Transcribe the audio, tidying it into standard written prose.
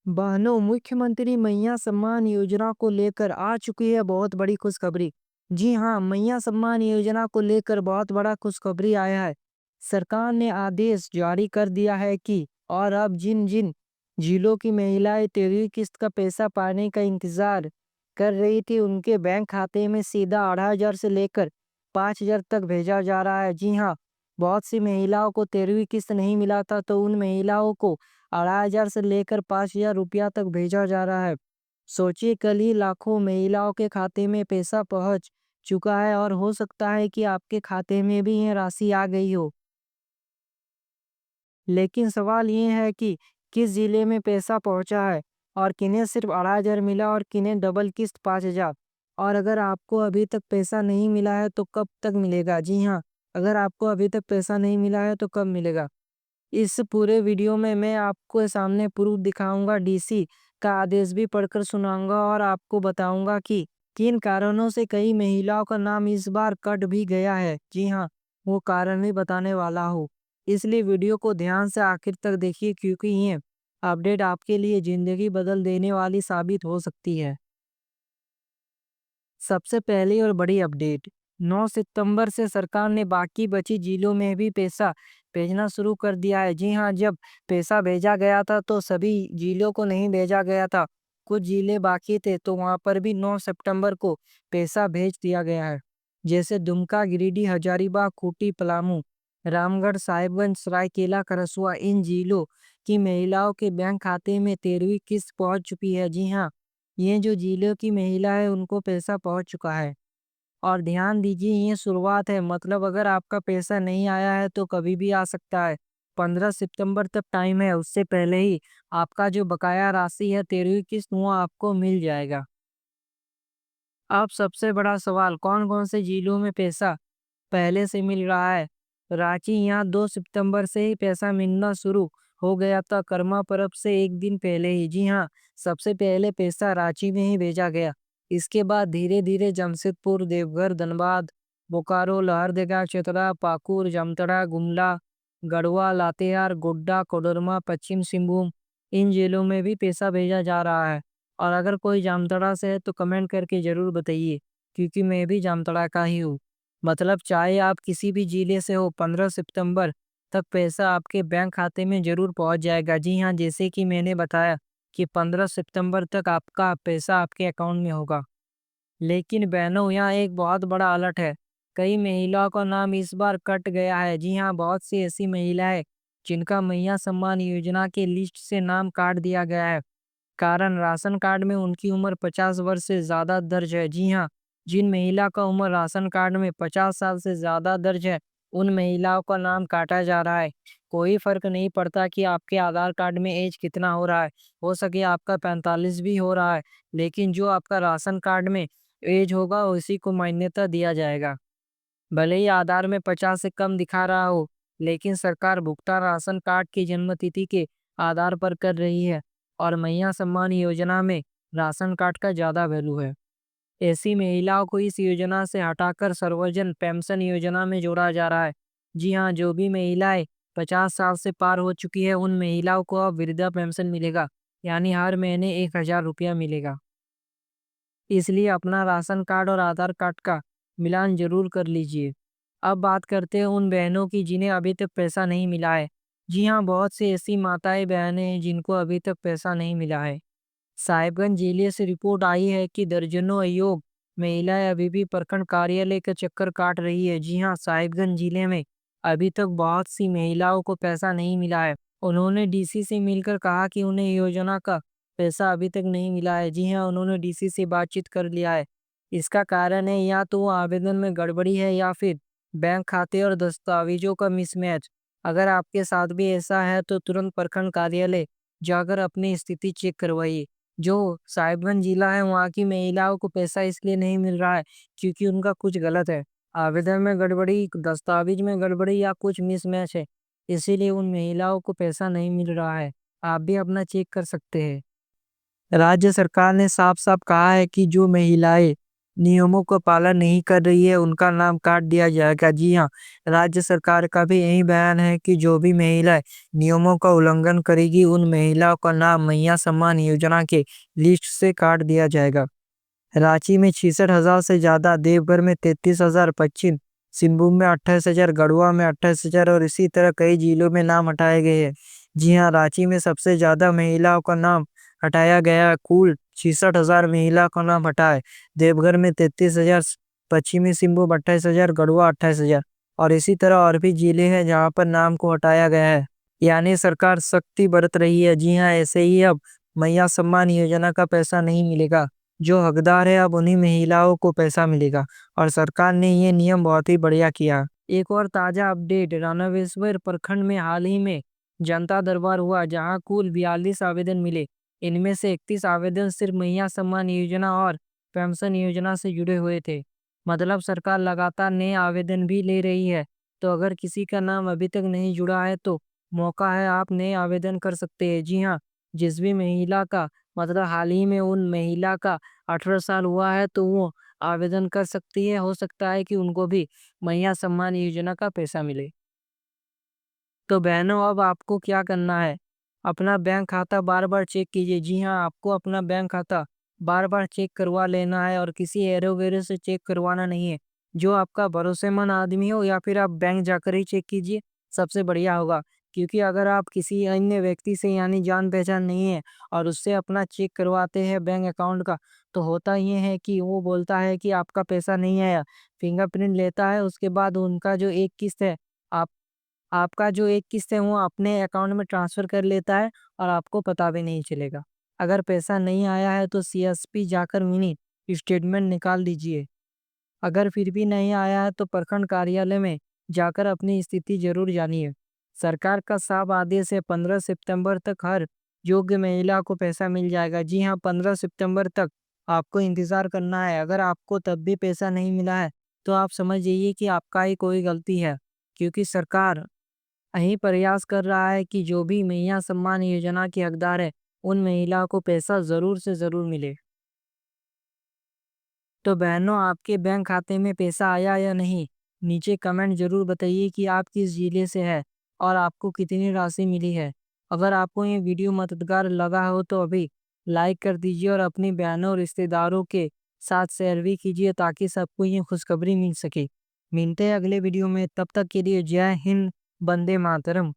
बहनों, मुख्यमंत्री मैया सम्मान योजना को लेकर आ चुकी है बहुत बड़ी खुशखबरी। जी हाँ, मैया सम्मान योजना को लेकर बहुत बड़ा खुशखबरी आया है। सरकार ने आदेश जारी कर दिया है कि और अब जिन जिन जिलों की महिलाएं 13वीं किस्त का पैसा पाने का इंतजार कर रही थी, उनके बैंक खाते में सीधा 2,500 से लेकर 5,000 तक भेजा जा रहा है। जी हाँ, बहुत सी महिलाओं को 13वीं किस्त नहीं मिला था, तो उन महिलाओं को 2,500 से लेकर 5,000 रुपया तक भेजा जा रहा है। सोचिए, कल ही लाखों महिलाओं के खाते में पैसा पहुंच चुका है और हो सकता है कि आपके खाते में भी ये राशि आ गई हो। लेकिन सवाल ये है कि किस जिले में पैसा पहुंचा है और किन्हें सिर्फ 2,500 मिला और किन्हें डबल किस्त 5,000। और अगर आपको अभी तक पैसा नहीं मिला है तो कब तक मिलेगा? जी हाँ, अगर आपको अभी तक पैसा नहीं मिला है तो कब मिलेगा? इस पूरे वीडियो में मैं आपको सामने प्रूफ दिखाऊंगा, डीसी का आदेश भी पढ़कर सुनाऊंगा और आपको बताऊंगा कि किन कारणों से कई महिलाओं का नाम इस बार कट भी गया है। जी हाँ, वो कारण भी बताने वाला हूँ। इसलिए वीडियो को ध्यान से आखिर तक देखिए, क्योंकि ये अपडेट आपके लिए जिंदगी बदल देने वाली साबित हो सकती है। सबसे पहली और बड़ी अपडेट, 9 सितंबर से सरकार ने बाकी बची जिलों में भी पैसा भेजना शुरू कर दिया है। जी हाँ, जब पैसा भेजा गया था तो सभी जिलों को नहीं भेजा गया था। कुछ जिले बाकी थे तो वहां पर भी 9 सितंबर को पैसा भेज दिया गया है। जैसे दुमका, गिरिडीह, हजारीबाग, खूंटी, पलामू, रामगढ़, साहिबगंज, सरायकेला, खरसुआ, इन जिलों की महिलाओं के बैंक खाते में 13वीं किस्त पहुंच चुकी है। जी हाँ, ये जो जिलों की महिला है उनको पैसा पहुंच चुका है। और ध्यान दीजिए, ये शुरुआत है, मतलब अगर आपका पैसा नहीं आया है तो कभी भी आ सकता है। 15 सितंबर तक टाइम है, उससे पहले ही आपका जो बकाया राशि है 13वीं किस्त, वो आपको मिल जाएगा। अब सबसे बड़ा सवाल, कौन कौन से जिलों में पैसा पहले से मिल रहा है? रांची, यहाँ 2 सितंबर से ही पैसा मिलना शुरू हो गया था, कर्मा परब से एक दिन पहले ही। जी हाँ, सबसे पहले पैसा रांची में ही भेजा गया। इसके बाद धीरे धीरे जमशेदपुर, देवघर, धनबाद, बोकारो, लोहरदगा, चतरा, पाकुड़, जामताड़ा, गुमला, गढ़वा, लातेहार, गोड्डा, कोडरमा, पश्चिम सिंहभूम, इन जिलों में भी पैसा भेजा जा रहा है। और अगर कोई जामताड़ा से है तो कमेंट करके जरूर बताइए, क्योंकि मैं भी जामताड़ा का ही हूँ। मतलब चाहे आप किसी भी जिले से हो, 15 सितंबर तक पैसा आपके बैंक खाते में जरूर पहुंच जाएगा। जी हाँ, जैसे कि मैंने बताया कि 15 सितंबर तक आपका पैसा आपके अकाउंट में होगा। लेकिन बहनों, यहाँ एक बहुत बड़ा अलर्ट है। कई महिलाओं का नाम इस बार कट गया है। जी हाँ, बहुत सी ऐसी महिलाएं जिनका मैया सम्मान योजना के लिस्ट से नाम काट दिया गया है। कारण, राशन कार्ड में उनकी उम्र 50 वर्ष से ज़्यादा दर्ज है। जी हाँ, जिन महिला का उम्र राशन कार्ड में 50 साल से ज़्यादा दर्ज है, उन महिलाओं का नाम काटा जा रहा है। कोई फर्क नहीं पड़ता कि आपके आधार कार्ड में एज कितना हो रहा है, हो सके आपका 45 भी हो रहा है, लेकिन जो आपका राशन कार्ड में एज होगा उसी को मान्यता दिया जाएगा। भले ही आधार में 50 से कम दिखा रहा हो, लेकिन सरकार भुगतान राशन कार्ड की जन्म तिथि के आधार पर कर रही है और मैया सम्मान योजना में राशन कार्ड का ज़्यादा वैल्यू है। ऐसी महिलाओं को इस योजना से हटाकर सर्वजन पेंशन योजना में जोड़ा जा रहा है। जी हाँ, जो भी महिलाएं 50 साल से पार हो चुकी है, उन महिलाओं को अब वृद्धा पेंशन मिलेगा, यानी हर महीने 1,000 रुपया मिलेगा। इसलिए अपना राशन कार्ड और आधार कार्ड का मिलान जरूर कर लीजिए। अब बात करते हैं उन बहनों की जिन्हें अभी तक पैसा नहीं मिला है। जी हाँ, बहुत सी ऐसी माताएं बहनें हैं जिनको अभी तक पैसा नहीं मिला है। साहिबगंज जिले से रिपोर्ट आई है कि दर्जनों अयोग महिलाएं अभी भी प्रखंड कार्यालय का चक्कर काट रही है। जी हाँ, साहिबगंज जिले में अभी तक बहुत सी महिलाओं को पैसा नहीं मिला है। उन्होंने डीसी से मिलकर कहा कि उन्हें योजना का पैसा अभी तक नहीं मिला है। जी हाँ, उन्होंने डीसी से बातचीत कर लिया है। इसका कारण है या तो वो आवेदन में गड़बड़ी है या फिर बैंक खाते और दस्तावेजों का मिसमैच। अगर आपके साथ भी ऐसा है तो तुरंत प्रखंड कार्यालय जाकर अपनी स्थिति चेक करवाइए। जो साहिबगंज जिला है, वहाँ की महिलाओं को पैसा इसलिए नहीं मिल रहा है क्योंकि उनका कुछ गलत है, आवेदन में गड़बड़ी, दस्तावेज में गड़बड़ी या कुछ मिसमैच है, इसीलिए उन महिलाओं को पैसा नहीं मिल रहा है। आप भी अपना चेक कर सकते हैं। राज्य सरकार ने साफ साफ कहा है कि जो महिलाएं नियमों का पालन नहीं कर रही है उनका नाम काट दिया जाएगा। जी हाँ, राज्य सरकार का भी यही बयान है कि जो भी महिलाएं नियमों का उल्लंघन करेगी उन महिलाओं का नाम मैया सम्मान योजना के लिस्ट से काट दिया जाएगा। रांची में 66,000 से ज़्यादा, देवघर में 33,000, पश्चिम सिंहभूम में 28,000, गढ़वा में 28,000 और इसी तरह कई जिलों में नाम हटाए गए हैं। जी हाँ, रांची में सबसे ज़्यादा महिलाओं का नाम हटाया गया है, कुल 66,000 महिला का नाम हटा है। देवघर में 33,000, पश्चिमी सिंहभूम 28,000, गढ़वा 28,000 और इसी तरह और भी जिले हैं जहाँ पर नाम को हटाया गया है। यानी सरकार सख्ती बरत रही है। जी हाँ, ऐसे ही अब मैया सम्मान योजना का पैसा नहीं मिलेगा। जो हकदार है अब उन्हीं महिलाओं को पैसा मिलेगा और सरकार ने ये नियम बहुत ही बढ़िया किया। एक और ताजा अपडेट, रानावेश्वर प्रखंड में हाल ही में जनता दरबार हुआ जहां कुल 42 आवेदन मिले। इनमें से 31 आवेदन सिर्फ मैया सम्मान योजना और पेंशन योजना से जुड़े हुए थे। मतलब सरकार लगातार नए आवेदन भी ले रही है। तो अगर किसी का नाम अभी तक नहीं जुड़ा है तो मौका है, आप नए आवेदन कर सकते हैं। जी हाँ, जिस भी महिला का मतलब हाल ही में उन महिला का 18 साल हुआ है तो वो आवेदन कर सकती है। हो सकता है कि उनको भी मैया सम्मान योजना का पैसा मिले। तो बहनों, अब आपको क्या करना है, अपना बैंक खाता बार बार चेक कीजिए। जी हाँ, आपको अपना बैंक खाता बार बार चेक करवा लेना है और किसी एरो वेरो से चेक करवाना नहीं है। जो आपका भरोसेमंद आदमी हो या फिर आप बैंक जाकर ही चेक कीजिए, सबसे बढ़िया होगा। क्योंकि अगर आप किसी अन्य व्यक्ति से यानी जान पहचान नहीं है और उससे अपना चेक करवाते हैं बैंक अकाउंट का, तो होता ये है कि वो बोलता है कि आपका पैसा नहीं आया, फिंगरप्रिंट लेता है, उसके बाद उनका जो एक किस्त है, आप आपका जो एक किस्त है वो अपने अकाउंट में ट्रांसफ़र कर लेता है और आपको पता भी नहीं चलेगा। अगर पैसा नहीं आया है तो सीएसपी जाकर मिनी स्टेटमेंट निकाल लीजिए। अगर फिर भी नहीं आया है तो प्रखंड कार्यालय में जाकर अपनी स्थिति ज़रूर जानिए। सरकार का साफ आदेश है, 15 सितंबर तक हर योग्य महिला को पैसा मिल जाएगा। जी हाँ, 15 सितंबर तक आपको इंतज़ार करना है। अगर आपको तब भी पैसा नहीं मिला है तो आप समझ जाइए कि आपका ही कोई गलती है। क्योंकि सरकार यही प्रयास कर रहा है कि जो भी मैया सम्मान योजना की हकदार है उन महिलाओं को पैसा ज़रूर से ज़रूर मिले। तो बहनों, आपके बैंक खाते में पैसा आया या नहीं? नीचे कमेंट ज़रूर बताइए कि आप किस ज़िले से हैं और आपको कितनी राशि मिली है। अगर आपको ये वीडियो मददगार लगा हो तो अभी लाइक कर दीजिए और अपनी बहनों और रिश्तेदारों के साथ शेयर भी कीजिए ताकि सबको ये खुशखबरी मिल सके। मिलते हैं अगले वीडियो में, तब तक के लिए जय हिंद, वंदे मातरम।